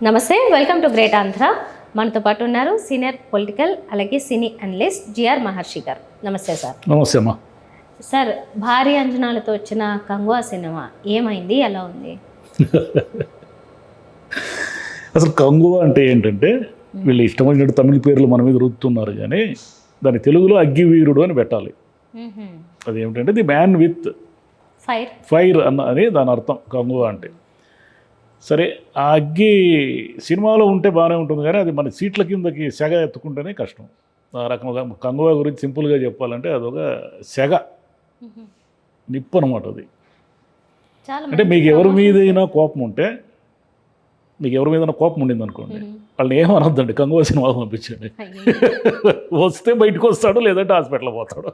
నమస్తే, welcome to great Andhra. మనతో పాటు ఉన్నారు సీనియర్ పొలిటికల్ అలాగే సినీ అనలిస్ట్ జిఆర్ మహర్షి గారు. నమస్తే సార్. నమస్తే అమ్మా. సార్, భారీ అంచనాలతో వచ్చిన కంగువా సినిమా ఏమైంది, ఎలా ఉంది? అసలు కంగువా అంటే ఏంటంటే వీళ్ళు ఇష్టమైనట్టు తమిళ పేర్లు మన మీద రుద్దుతున్నారు, కానీ దాని తెలుగులో అగ్గివీరుడు అని పెట్టాలి. అదేమిటంటే ది మ్యాన్ విత్ ఫైర్ అని దాని అర్థం కంగువా అంటే. సరే, ఆ అగ్గి సినిమాలో ఉంటే బాగానే ఉంటుంది, కానీ అది మన సీట్ల కిందకి సెగ ఎత్తుకుంటేనే కష్టం. ఆ రకంగా కంగువా గురించి సింపుల్గా చెప్పాలంటే అదొక సెగ, నిప్పు అనమాట అది. అంటే మీకు ఎవరి మీదైనా కోపం ఉంటే, మీకు ఎవరి మీద కోపం ఉండింది అనుకోండి, వాళ్ళని ఏమనొద్దండి, కంగువా సినిమా పంపించండి. వస్తే బయటకు వస్తాడు, లేదంటే హాస్పిటల్ పోతాడు.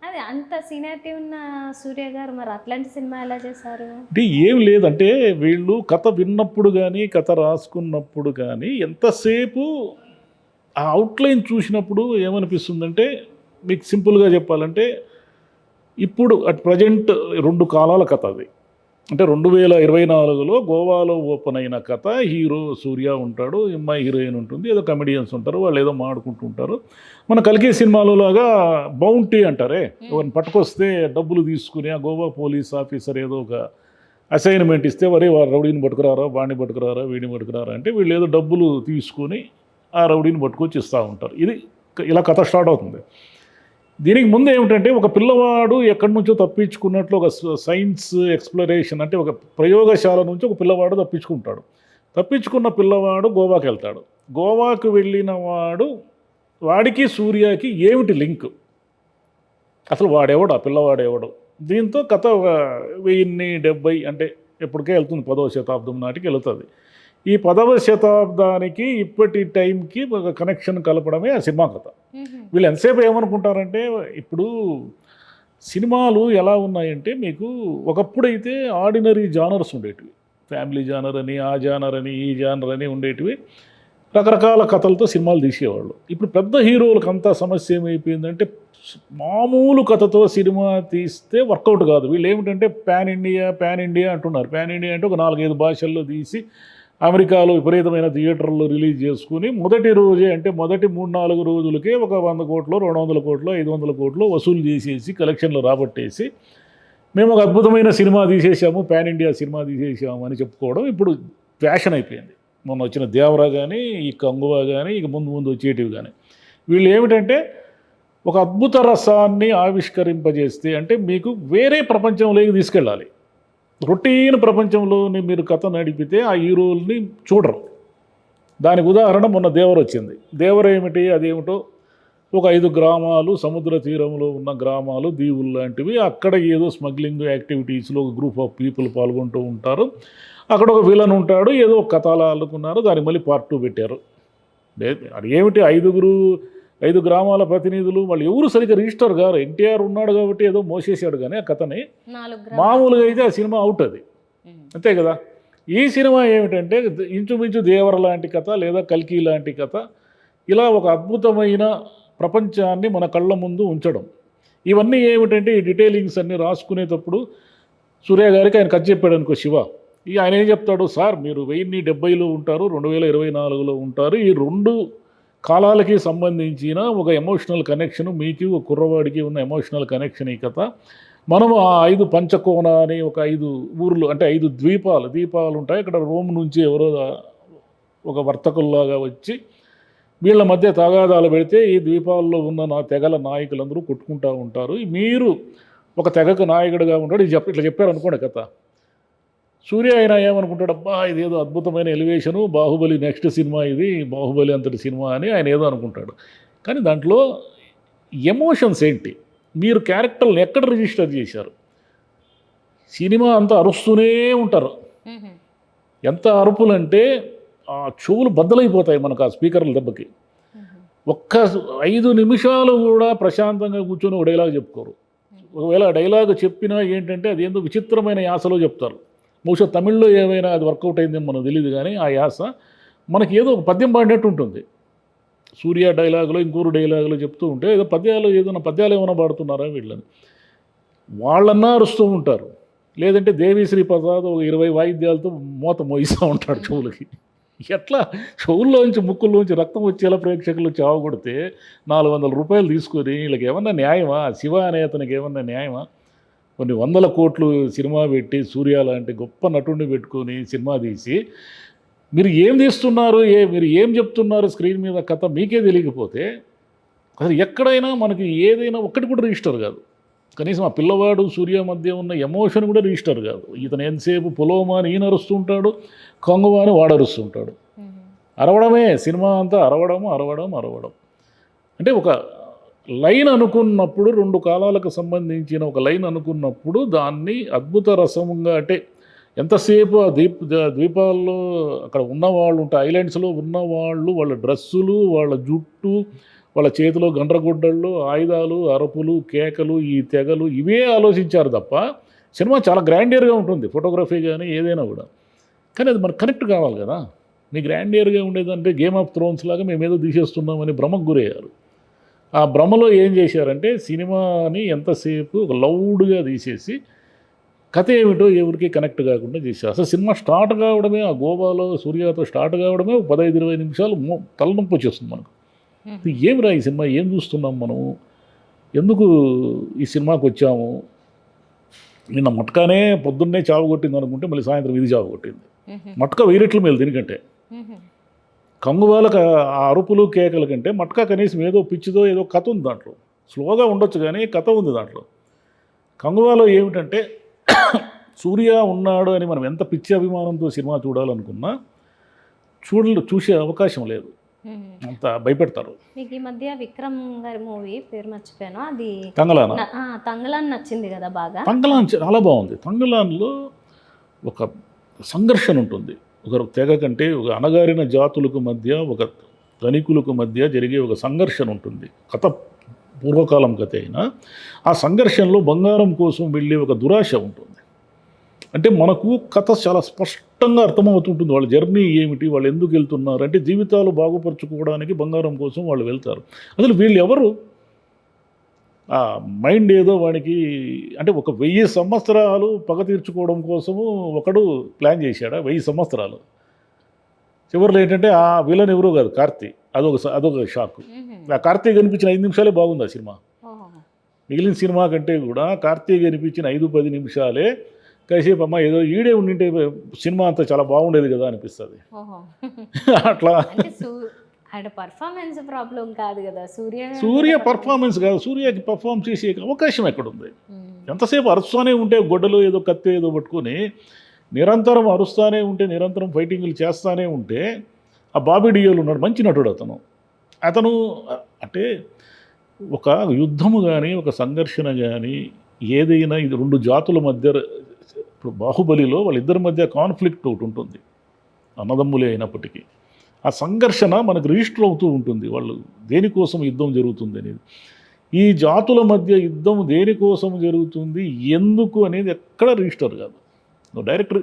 అదే అంత సీనియారిటీ ఉన్న సూర్య గారు మరి అట్లాంటి సినిమా ఎలా చేశారు? అంటే ఏం లేదంటే వీళ్ళు కథ విన్నప్పుడు కానీ కథ రాసుకున్నప్పుడు కానీ ఎంతసేపు ఆ అవుట్లైన్ చూసినప్పుడు ఏమనిపిస్తుందంటే, మీకు సింపుల్గా చెప్పాలంటే ఇప్పుడు అట్ ప్రజెంట్ 2 కాలాల కథ అది. అంటే 2024లో గోవాలో ఓపెన్ అయిన కథ. హీరో సూర్య ఉంటాడు, అమ్మాయి హీరోయిన్ ఉంటుంది, ఏదో కమెడియన్స్ ఉంటారు, వాళ్ళు ఏదో మాడుకుంటూ ఉంటారు. మన కల్కి సినిమాలో లాగా బౌంటీ అంటారే, ఎవరిని పట్టుకొస్తే డబ్బులు తీసుకుని ఆ గోవా పోలీస్ ఆఫీసర్ ఏదో ఒక అసైన్మెంట్ ఇస్తే, వరే వాడు రౌడీని పట్టుకురారా, వాడిని పట్టుకురారా, వీడిని పట్టుకురారా అంటే వీళ్ళు ఏదో డబ్బులు తీసుకుని ఆ రౌడీని పట్టుకొచ్చి ఇస్తూ ఉంటారు. ఇది ఇలా కథ స్టార్ట్ అవుతుంది. దీనికి ముందు ఏమిటంటే ఒక పిల్లవాడు ఎక్కడి నుంచో తప్పించుకున్నట్లు ఒక సైన్స్ ఎక్స్ప్లోరేషన్, అంటే ఒక ప్రయోగశాల నుంచి ఒక పిల్లవాడు తప్పించుకుంటాడు. తప్పించుకున్న పిల్లవాడు గోవాకి వెళ్తాడు. గోవాకు వెళ్ళిన వాడికి సూర్యకి ఏమిటి లింక్, అసలు వాడెవడు, ఆ పిల్లవాడెవడు? దీంతో కథ 1070 అంటే ఎప్పటికే వెళ్తుంది, 10వ శతాబ్దం నాటికి వెళుతుంది. ఈ 10వ శతాబ్దానికి ఇప్పటి టైంకి ఒక కనెక్షన్ కలపడమే ఆ సినిమా కథ. వీళ్ళు ఎంతసేపు ఏమనుకుంటారంటే, ఇప్పుడు సినిమాలు ఎలా ఉన్నాయంటే, మీకు ఒకప్పుడైతే ఆర్డినరీ జానర్స్ ఉండేటివి, ఫ్యామిలీ జానర్ అని, ఆ జానర్ అని, ఈ జానర్ అని ఉండేటివి. రకరకాల కథలతో సినిమాలు తీసేవాళ్ళు. ఇప్పుడు పెద్ద హీరోలకు అంతా సమస్య ఏమైపోయిందంటే, మామూలు కథతో సినిమా తీస్తే వర్కౌట్ కాదు. వీళ్ళు ఏమిటంటే పాన్ ఇండియా అంటున్నారు. పాన్ ఇండియా అంటే ఒక 4-5 భాషల్లో తీసి అమెరికాలో విపరీతమైన థియేటర్లో రిలీజ్ చేసుకుని మొదటి రోజే, అంటే మొదటి 3-4 రోజులకే ఒక 100 కోట్లు, 200 కోట్లు, 500 కోట్లు వసూలు చేసేసి కలెక్షన్లు రాబట్టేసి మేము ఒక అద్భుతమైన సినిమా తీసేసాము, పాన్ ఇండియా సినిమా తీసేసాము అని చెప్పుకోవడం ఇప్పుడు ఫ్యాషన్ అయిపోయింది. మొన్న వచ్చిన దేవరా కానీ, ఈ కంగువా కానీ, ఇక ముందు వచ్చేటివి కానీ, వీళ్ళు ఏమిటంటే ఒక అద్భుత రసాన్ని ఆవిష్కరింపజేస్తే, అంటే మీకు వేరే ప్రపంచంలోకి తీసుకెళ్ళాలి. రొటీన్ ప్రపంచంలోని మీరు కథ నడిపితే ఆ హీరోల్ని చూడరు. దానికి ఉదాహరణ మొన్న దేవర వచ్చింది. దేవర ఏమిటి, అదేమిటో ఒక 5 గ్రామాలు, సముద్ర తీరంలో ఉన్న గ్రామాలు, దీవులు లాంటివి. అక్కడ ఏదో స్మగ్లింగ్ యాక్టివిటీస్లో ఒక గ్రూప్ ఆఫ్ పీపుల్ పాల్గొంటూ ఉంటారు. అక్కడ ఒక విలన్ ఉంటాడు, ఏదో ఒక కథ అల్లుకున్నారు, దానికి మళ్ళీ పార్ట్ 2 పెట్టారు. అది ఏమిటి, 5 గ్రామాల ప్రతినిధులు, వాళ్ళు ఎవరు సరిగ్గా రిజిస్టర్ గారు. ఎన్టీఆర్ ఉన్నాడు కాబట్టి ఏదో మోసేసాడు, కానీ ఆ కథని మామూలుగా అయితే ఆ సినిమా అవుట్ అది, అంతే కదా. ఈ సినిమా ఏమిటంటే ఇంచుమించు దేవర లాంటి కథ, లేదా కల్కి లాంటి కథ, ఇలా ఒక అద్భుతమైన ప్రపంచాన్ని మన కళ్ళ ముందు ఉంచడం. ఇవన్నీ ఏమిటంటే ఈ డీటెయిలింగ్స్ అన్నీ రాసుకునేటప్పుడు సూర్య గారికి ఆయన కథ చెప్పాడు అనుకో, శివ, ఆయన ఏం చెప్తాడు, సార్ మీరు 1070లో ఉంటారు, 2024లో ఉంటారు, ఈ 2 కాలాలకి సంబంధించిన ఒక ఎమోషనల్ కనెక్షన్, మీకు ఒక కుర్రవాడికి ఉన్న ఎమోషనల్ కనెక్షన్ ఈ కథ. మనము ఆ 5 పంచకోణ అని ఒక 5 ఊర్లు, అంటే 5 దీపాలు ఉంటాయి అక్కడ. రోమ్ నుంచి ఎవరో ఒక వర్తకుల్లాగా వచ్చి వీళ్ళ మధ్య తగాదాలు పెడితే ఈ ద్వీపాల్లో ఉన్న తెగల నాయకులందరూ కొట్టుకుంటూ ఉంటారు. మీరు ఒక తెగకు నాయకుడిగా ఉంటాడు. ఇట్లా చెప్పారు అనుకోండి కథ. సూర్య ఆయన ఏమనుకుంటాడు, అబ్బా ఇది ఏదో అద్భుతమైన ఎలివేషను, బాహుబలి నెక్స్ట్ సినిమా, ఇది బాహుబలి అంతటి సినిమా అని ఆయన ఏదో అనుకుంటాడు. కానీ దాంట్లో ఎమోషన్స్ ఏంటి, మీరు క్యారెక్టర్ని ఎక్కడ రిజిస్టర్ చేశారు? సినిమా అంతా అరుస్తూనే ఉంటారు. ఎంత అరుపులంటే ఆ చెవులు బద్దలైపోతాయి మనకు ఆ స్పీకర్ల దెబ్బకి. ఒక్క 5 నిమిషాలు కూడా ప్రశాంతంగా కూర్చొని ఒక డైలాగ్ చెప్పుకోరు. ఒకవేళ డైలాగ్ చెప్పినా ఏంటంటే అది ఏందో విచిత్రమైన యాసలో చెప్తారు. బహుశా తమిళ్లో ఏమైనా అది వర్కౌట్ అయిందని మనకు తెలియదు, కానీ ఆ యాస మనకి ఏదో ఒక పద్యం పాడినట్టు ఉంటుంది. సూర్య డైలాగులో ఇంకోరు డైలాగులో చెప్తూ ఉంటే ఏదో పద్యాలు ఏమైనా పాడుతున్నారా వీళ్ళని, వాళ్ళన్నా అరుస్తూ ఉంటారు. లేదంటే దేవిశ్రీ ప్రసాద్ ఒక 20 వాయిద్యాలతో మోయిస్తూ ఉంటాడు చెవులకి. ఎట్లా చెవుల్లోంచి ముక్కుల్లోంచి రక్తం వచ్చేలా ప్రేక్షకులు చావగొడితే 400 రూపాయలు తీసుకొని వీళ్ళకి ఏమన్నా న్యాయమా? శివ అనే అతనికి ఏమన్నా న్యాయమా? కొన్ని వందల కోట్లు సినిమా పెట్టి సూర్య లాంటి గొప్ప నటుడిని పెట్టుకొని సినిమా తీసి మీరు ఏం తీస్తున్నారు, మీరు ఏం చెప్తున్నారు స్క్రీన్ మీద కథ మీకే తెలియకపోతే అసలు ఎక్కడైనా మనకి ఏదైనా ఒక్కటి కూడా రిజిస్టర్ కాదు. కనీసం ఆ పిల్లవాడు సూర్య మధ్య ఉన్న ఎమోషన్ కూడా రిజిస్టర్ కాదు. ఇతను ఎంతసేపు పొలోమా అని ఈయన అరుస్తుంటాడు, కొంగమా అని వాడు అరుస్తుంటాడు. అరవడమే సినిమా అంతా, అరవడం. అంటే ఒక లైన్ అనుకున్నప్పుడు 2 కాలాలకు సంబంధించిన ఒక లైన్ అనుకున్నప్పుడు దాన్ని అద్భుత రసంగా, అంటే ఎంతసేపు ఆ ద్వీపాల్లో అక్కడ ఉన్నవాళ్ళు ఉంటే ఐలాండ్స్లో ఉన్నవాళ్ళు వాళ్ళ డ్రెస్సులు, వాళ్ళ జుట్టు, వాళ్ళ చేతిలో గండ్రగుడ్డళ్ళు, ఆయుధాలు, అరుపులు, కేకలు, ఈ తెగలు ఇవే ఆలోచించారు తప్ప సినిమా చాలా గ్రాండియర్గా ఉంటుంది ఫోటోగ్రఫీ కానీ ఏదైనా కూడా. కానీ అది మనకు కనెక్ట్ కావాలి కదా. మీ గ్రాండియర్గా ఉండేదంటే గేమ్ ఆఫ్ థ్రోన్స్ లాగా మేమేదో తీసేస్తున్నామని భ్రమకు గురయ్యారు. ఆ భ్రమలో ఏం చేశారంటే సినిమాని ఎంతసేపు ఒక లౌడ్గా తీసేసి కథ ఏమిటో ఎవరికి కనెక్ట్ కాకుండా చేశారు. అసలు సినిమా స్టార్ట్ కావడమే ఆ గోవాలో సూర్యతో స్టార్ట్ కావడమే 15-20 నిమిషాలు తలనొప్పి వచ్చేస్తుంది మనకు. ఏమిరా ఈ సినిమా, ఏం చూస్తున్నాం మనం, ఎందుకు ఈ సినిమాకి వచ్చాము, నిన్న మట్కానే పొద్దున్నే చావు కొట్టింది అనుకుంటే మళ్ళీ సాయంత్రం ఇది చావు కొట్టింది. మట్కా 1000 రెట్లు మేలు దీనికంటే. కంగువాలకు ఆ అరుపులు కేకల కంటే మట్కా కనీసం ఏదో పిచ్చిదో ఏదో కథ ఉంది దాంట్లో. స్లోగా ఉండొచ్చు కానీ కథ ఉంది దాంట్లో. కంగువాలో ఏమిటంటే సూర్య ఉన్నాడు అని మనం ఎంత పిచ్చి అభిమానంతో సినిమా చూడాలనుకున్నా చూసే అవకాశం లేదు, అంత భయపెడతారు. మీకు ఈ మధ్య విక్రమ్ గారి మూవీ పేరు మర్చిపోయాను, అది తంగలాన్ నచ్చింది కదా బాగా. తంగలాన్ చాలా బాగుంది. తంగలాన్లో ఒక సంఘర్షణ ఉంటుంది. ఒక తెగ కంటే ఒక అణగారిన జాతులకు మధ్య, ఒక ధనికులకు మధ్య జరిగే ఒక సంఘర్షణ ఉంటుంది. కథ పూర్వకాలం కథ అయినా ఆ సంఘర్షణలో బంగారం కోసం వెళ్ళే ఒక దురాశ ఉంటుంది. అంటే మనకు కథ చాలా స్పష్టంగా అర్థమవుతుంటుంది. వాళ్ళ జర్నీ ఏమిటి, వాళ్ళు ఎందుకు వెళ్తున్నారు అంటే జీవితాలు బాగుపరుచుకోవడానికి బంగారం కోసం వాళ్ళు వెళ్తారు. అసలు వీళ్ళు ఎవరు, ఆ మైండ్ ఏదో వాడికి, అంటే ఒక 1000 సంవత్సరాలు పగ తీర్చుకోవడం కోసము ఒకడు ప్లాన్ చేశాడు. 1000 సంవత్సరాలు చివరిలో ఏంటంటే ఆ విలన్ ఎవరో కాదు, కార్తీ. అదొక షాక్. ఆ కార్తీ కనిపించిన 5 నిమిషాలే బాగుంది ఆ సినిమా. మిగిలిన సినిమా కంటే కూడా కార్తీ కనిపించిన 5-10 నిమిషాలే కాసేపు అమ్మ ఏదో ఈడే ఉండింటే సినిమా అంతా చాలా బాగుండేది కదా అనిపిస్తుంది. అట్లా పర్ఫార్మెన్స్ ప్రాబ్లం కాదు కదా, సూర్య పర్ఫార్మెన్స్ కాదు, సూర్యకి పర్ఫార్మ్ చేసే అవకాశం ఎక్కడుంది? ఎంతసేపు అరుస్తూనే ఉంటే గొడ్డలు ఏదో కత్తి ఏదో పట్టుకొని నిరంతరం అరుస్తూనే ఉంటే, నిరంతరం ఫైటింగ్లు చేస్తూనే ఉంటే, ఆ బాబీ డియోల్ ఉన్నాడు, మంచి నటుడు అతను అంటే ఒక యుద్ధము కానీ ఒక సంఘర్షణ కానీ ఏదైనా ఇది 2 జాతుల మధ్య, ఇప్పుడు బాహుబలిలో వాళ్ళిద్దరి మధ్య కాన్ఫ్లిక్ట్ ఒకటి ఉంటుంది, అన్నదమ్ములే అయినప్పటికీ ఆ సంఘర్షణ మనకు రిజిస్టర్ అవుతూ ఉంటుంది. వాళ్ళు దేనికోసం యుద్ధం జరుగుతుంది అనేది, ఈ జాతుల మధ్య యుద్ధం దేనికోసం జరుగుతుంది, ఎందుకు అనేది ఎక్కడ రిజిస్టర్ కాదు. డైరెక్టర్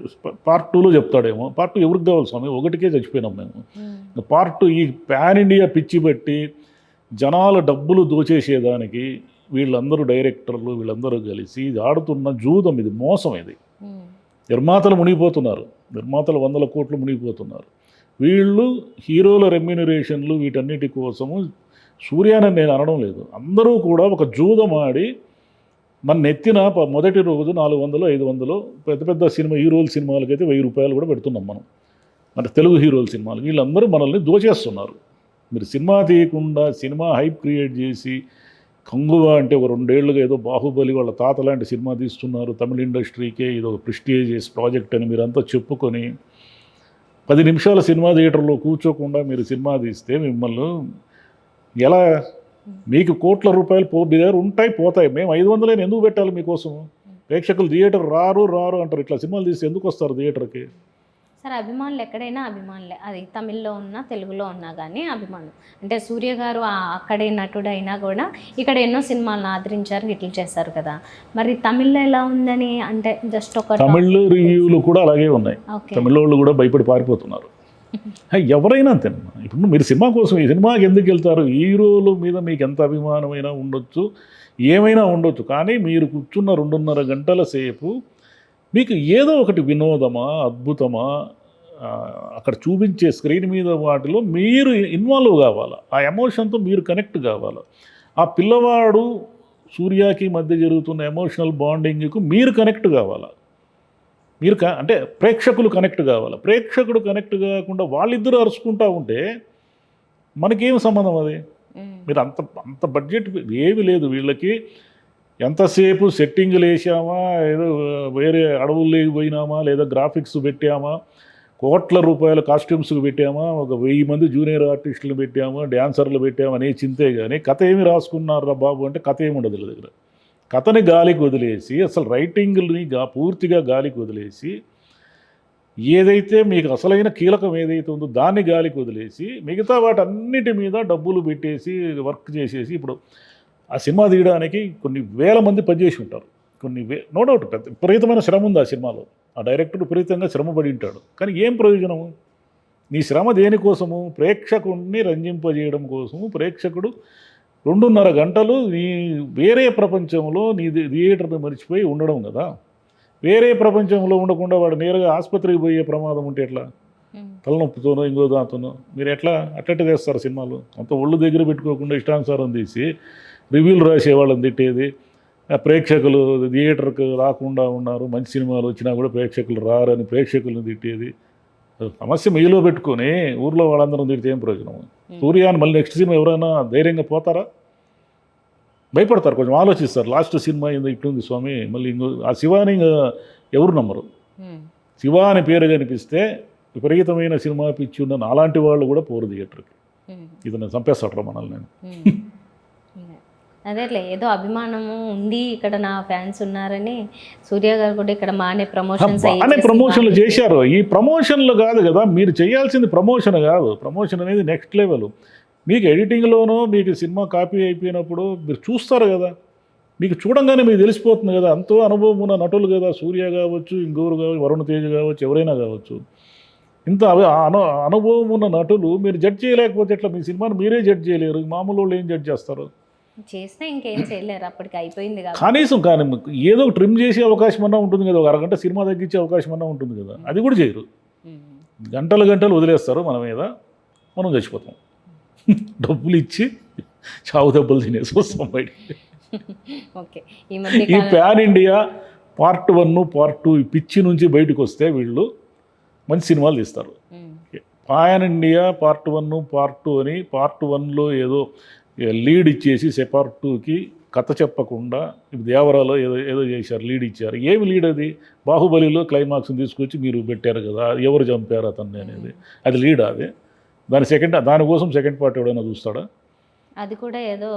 పార్ట్ 2లో చెప్తాడేమో, పార్ట్ 2 ఎవరికి కావాలి స్వామి, ఒకటికే చచ్చిపోయినాం మేము. పార్ట్ 2 ఈ పాన్ ఇండియా పిచ్చి పెట్టి జనాల డబ్బులు దోచేసేదానికి వీళ్ళందరూ డైరెక్టర్లు వీళ్ళందరూ కలిసి ఇది ఆడుతున్న జూదం, ఇది మోసం. ఇది నిర్మాతలు మునిగిపోతున్నారు, నిర్మాతలు 100 కోట్లు మునిగిపోతున్నారు. వీళ్ళు హీరోల రెమ్యూనరేషన్లు వీటన్నిటి కోసము, సూర్యానని నేను అనడం లేదు, అందరూ కూడా ఒక జూదం ఆడి మన నెత్తిన మొదటి రోజు 400-500 పెద్ద పెద్ద హీరోల సినిమాలకైతే 1000 రూపాయలు కూడా పెడుతున్నాం మనం, అంటే తెలుగు హీరోల సినిమాలు. వీళ్ళందరూ మనల్ని దోచేస్తున్నారు. మీరు సినిమా తీయకుండా సినిమా హైప్ క్రియేట్ చేసి, కంగువ అంటే ఒక 2 ఏళ్ళుగా ఏదో బాహుబలి వాళ్ళ తాత లాంటి సినిమా తీస్తున్నారు, తమిళ ఇండస్ట్రీకే ఇది ఒక ప్రెస్టీజియస్ ప్రాజెక్ట్ అని మీరంతా చెప్పుకొని 10 నిమిషాల సినిమా థియేటర్లో కూర్చోకుండా మీరు సినిమా తీస్తే మిమ్మల్ని ఎలా, మీకు కోట్ల రూపాయలు మీ దగ్గర ఉంటాయి పోతాయి, మేము 500 ఎందుకు పెట్టాలి మీకోసం? ప్రేక్షకులు థియేటర్ రారు అంటారు. ఇట్లా సినిమాలు తీస్తే ఎందుకు వస్తారు థియేటర్కి? సరే, అభిమానులు ఎక్కడైనా అభిమానులే, అది తమిళ్లో ఉన్నా తెలుగులో ఉన్నా కానీ అభిమానులు. అంటే సూర్య గారు అక్కడే నటుడు అయినా కూడా ఇక్కడ ఎన్నో సినిమాలను ఆదరించారు, హిట్లు చేశారు కదా. మరి తమిళ్లో ఎలా ఉందని అంటే జస్ట్ ఒక తమిళ్ రివ్యూలు కూడా అలాగే ఉన్నాయి. తమిళ వాళ్ళు కూడా భయపడి పారిపోతున్నారు. ఎవరైనా అంతే. ఇప్పుడు మీరు సినిమా కోసం ఈ సినిమాకి ఎందుకు వెళ్తారు? హీరోల మీద మీకు ఎంత అభిమానమైనా ఉండొచ్చు, ఏమైనా ఉండొచ్చు, కానీ మీరు కూర్చున్న 2.5 గంటల సేపు మీకు ఏదో ఒకటి వినోదమా, అద్భుతమా, అక్కడ చూపించే స్క్రీన్ మీద వాటిలో మీరు ఇన్వాల్వ్ కావాలి, ఆ ఎమోషన్తో మీరు కనెక్ట్ కావాలి. ఆ పిల్లవాడు సూర్యకి మధ్య జరుగుతున్న ఎమోషనల్ బాండింగ్కు మీరు కనెక్ట్ కావాలి. మీరు అంటే ప్రేక్షకులు కనెక్ట్ కావాలి. ప్రేక్షకుడు కనెక్ట్ కాకుండా వాళ్ళిద్దరూ అరుచుకుంటూ ఉంటే మనకేం సంబంధం అది? మీరు అంత అంత బడ్జెట్ ఏమీ లేదు వీళ్ళకి. ఎంతసేపు సెట్టింగ్లు వేసామా, ఏదో వేరే అడవుల్లోకి పోయినామా, లేదా గ్రాఫిక్స్ పెట్టామా, కోట్ల రూపాయల కాస్ట్యూమ్స్కి పెట్టామా, ఒక 1000 మంది జూనియర్ ఆర్టిస్టులు పెట్టామా, డ్యాన్సర్లు పెట్టామా అనే చింతే కానీ కథ ఏమి రాసుకున్నారా బాబు అంటే కథ ఏమి ఉండదు వీళ్ళ దగ్గర. కథని గాలికి వదిలేసి, అసలు రైటింగ్ని పూర్తిగా గాలికి వదిలేసి, ఏదైతే మీకు అసలైన కీలకం ఏదైతే ఉందో దాన్ని గాలికి వదిలేసి మిగతా వాటన్నిటి మీద డబ్బులు పెట్టేసి వర్క్ చేసేసి, ఇప్పుడు ఆ సినిమా తీయడానికి కొన్ని వేల మంది పనిచేసి ఉంటారు. నో డౌట్ పెద్ద విపరీతమైన శ్రమ ఉంది ఆ సినిమాలో. ఆ డైరెక్టర్ విపరీతంగా శ్రమపడి ఉంటాడు. కానీ ఏం ప్రయోజనము? నీ శ్రమ దేనికోసము? ప్రేక్షకుడిని రంజింపజేయడం కోసము. ప్రేక్షకుడు 2.5 గంటలు నీ వేరే ప్రపంచంలో నీ థియేటర్ని మర్చిపోయి ఉండడం కదా. వేరే ప్రపంచంలో ఉండకుండా వాడు నేరుగా ఆసుపత్రికి పోయే ప్రమాదం ఉంటే ఎట్లా? తలనొప్పితోనో ఇంకో దాంతోనో మీరు అట్లట్టు చేస్తారు సినిమాలు. అంత ఒళ్ళు దగ్గర పెట్టుకోకుండా ఇష్టానుసారం తీసి రివ్యూలు రాసే వాళ్ళని తిట్టేది, ప్రేక్షకులు థియేటర్కి రాకుండా ఉన్నారు, మంచి సినిమాలు వచ్చినా కూడా ప్రేక్షకులు రారని ప్రేక్షకులను తిట్టేది. సమస్య మీలో పెట్టుకొని ఊర్లో వాళ్ళందరం తిడితే ఏం ప్రయోజనం? సూర్యాన్ని మళ్ళీ నెక్స్ట్ సినిమా ఎవరైనా ధైర్యంగా పోతారా? భయపడతారు, కొంచెం ఆలోచిస్తారు. లాస్ట్ సినిమా ఏందో ఇట్లుంది స్వామి, మళ్ళీ ఇంకో ఆ శివాని ఎవరు నమ్మరు. శివ అని పేరు కనిపిస్తే విపరీతమైన సినిమా పిచ్చి ఉన్న అలాంటి వాళ్ళు కూడా పోరు థియేటర్కి. ఇతను చంపేస్తాడు మనల్ని. అదేలే, ఏదో అభిమానము ఉంది ఇక్కడ నా ఫ్యాన్స్ ఉన్నారని సూర్య గారు కూడా ఇక్కడ ప్రమోషన్లు చేశారు. ఈ ప్రమోషన్లు కాదు కదా మీరు చేయాల్సింది, ప్రమోషన్ కాదు. ప్రమోషన్ అనేది నెక్స్ట్ లెవెల్. మీకు ఎడిటింగ్లోనో మీకు సినిమా కాపీ అయిపోయినప్పుడు మీరు చూస్తారు కదా, మీకు చూడంగానే మీకు తెలిసిపోతుంది కదా. అంతో అనుభవం ఉన్న నటులు కదా, సూర్య కావచ్చు, ఇంకోరు కావచ్చు, వరుణ్ తేజ్ కావచ్చు, ఎవరైనా కావచ్చు. ఇంత అనుభవం ఉన్న నటులు మీరు జడ్జ్ చేయలేకపోతే ఎట్లా? మీ సినిమాను మీరే జడ్జ్ చేయలేరు, మామూలు వాళ్ళు ఏం జడ్జ్ చేస్తారు? చేసినా ఇంకేం చేయలేరు, అప్పటికి అయిపోయింది కదా. కనీసం కానీ ఏదో ట్రిమ్ చేసే అవకాశం అన్నా ఉంటుంది కదా, ఒక అరగంట సినిమా తగ్గించే అవకాశం అన్నా ఉంటుంది కదా, అది కూడా చేయరు. గంటలు గంటలు వదిలేస్తారు మన మీద, మనం చచ్చిపోతాం. డబ్బులు ఇచ్చి చావు దెబ్బలు తినేసి వస్తాం బయటికి. ఈ ప్యాన్ ఇండియా పార్ట్ 1 పార్ట్ 2 ఈ పిచ్చి నుంచి బయటకు వస్తే వీళ్ళు మంచి సినిమాలు తీస్తారు. ప్యాన్ ఇండియా పార్ట్ 1 పార్ట్ 2 అని పార్ట్ 1లో ఏదో లీడ్ ఇచ్చేసి పార్ట్ 2కి కథ చెప్పకుండా దేవరాలో ఏదో చేశారు, లీడ్ ఇచ్చారు. ఏమి లీడ్ అది? బాహుబలిలో క్లైమాక్స్ని తీసుకొచ్చి మీరు పెట్టారు కదా, ఎవరు చంపారు అతన్ని అనేది, అది లీడ్. అది దానికోసం సెకండ్ పార్ట్ ఎవడైనా చూస్తాడా? అది కూడా ఏదో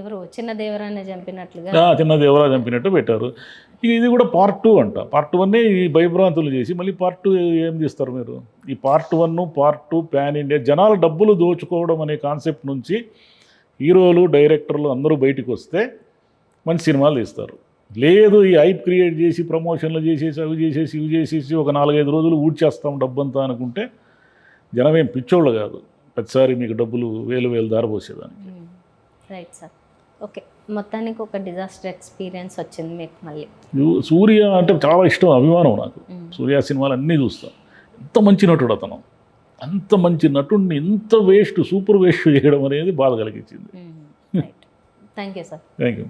ఎవరు చిన్న దేవరాన్ని చంపినట్లుగా, చిన్న దేవరా చంపినట్టు పెట్టారు. ఇది కూడా పార్ట్ 2 అంట. పార్ట్ 1 ఈ భయభ్రాంతులు చేసి మళ్ళీ పార్ట్ 2 ఏం చేస్తారు మీరు? ఈ పార్ట్ 1 పార్ట్ 2 ప్యాన్ ఇండియా, జనాలు డబ్బులు దోచుకోవడం అనే కాన్సెప్ట్ నుంచి హీరోలు డైరెక్టర్లు అందరూ బయటకు వస్తే మంచి సినిమాలు తీస్తారు. లేదు ఈ హైప్ క్రియేట్ చేసి ప్రమోషన్లు చేసేసి ఇవి చేసేసి ఒక 4-5 రోజులు ఊడ్చేస్తాం డబ్బంతా అనుకుంటే జనం ఏం పిచ్చోళ్ళు కాదు. ప్రతిసారి మీకు డబ్బులు వేలు దారపోసేదానికి. Right sir. ఓకే, మొత్తానికి ఒక డిజాస్టర్ ఎక్స్పీరియన్స్ వచ్చింది మీకు మళ్ళీ. సూర్య అంటే చాలా ఇష్టం, అభిమానం నాకు. సూర్య సినిమాలు అన్నీ చూస్తాను. ఎంత మంచి నటుడు అతను. అంత మంచి నటుడిని ఇంత సూపర్ వేస్ట్ చేయడం అనేది బాధ కలిగించింది. Thank you sir. Thank you.